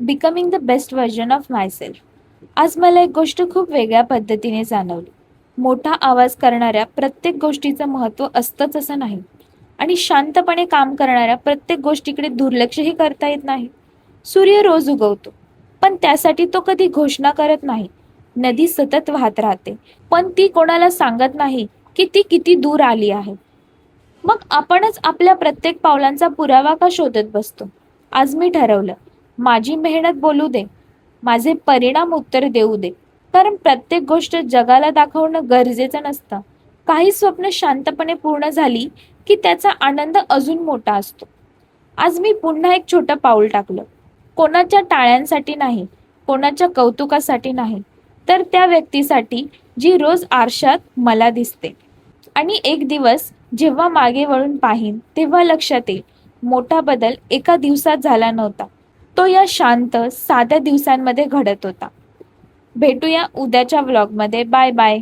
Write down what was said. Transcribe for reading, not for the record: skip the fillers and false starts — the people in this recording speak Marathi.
Becoming the best version of myself. आज मला एक गोष्ट खूप वेगळ्या पद्धतीने जाणवली. मोठा आवाज करणाऱ्या प्रत्येक गोष्टीचं महत्त्व असतंच असं नाही, आणि शांतपणे काम करणाऱ्या प्रत्येक गोष्टीकडे दुर्लक्षही करता येत नाही. सूर्य रोज उगवतो, पण त्यासाठी तो कधी घोषणा करत नाही. नदी सतत वाहत राहते, पण ती कोणाला सांगत नाही की ती किती दूर आली आहे. मग आपणच आपल्या प्रत्येक पावलांचा पुरावा का शोधत बसतो? आज मी ठरवलं, माझी मेहनत बोलू दे, माझे परिणाम उत्तर देऊ दे. कारण प्रत्येक गोष्ट जगाला दाखवणं गरजेचं नसतं. काही स्वप्न शांतपणे पूर्ण झाली की त्याचा आनंद अजून मोठा असतो. आज मी पुन्हा एक छोटं पाऊल टाकलं. कोणाच्या टाळ्यांसाठी नाही, कोणाच्या कौतुकासाठी नाही, तर त्या व्यक्तीसाठी जी रोज आरशात मला दिसते. आणि एक दिवस जेव्हा मागे वळून पाहीन तेव्हा लक्षात येईल, मोठा बदल एका दिवसात झाला नव्हता. तो या शांत साध्या दिवसांमध्ये घडत होता. भेटूया उद्याच्या व्लॉगमध्ये. Bye bye.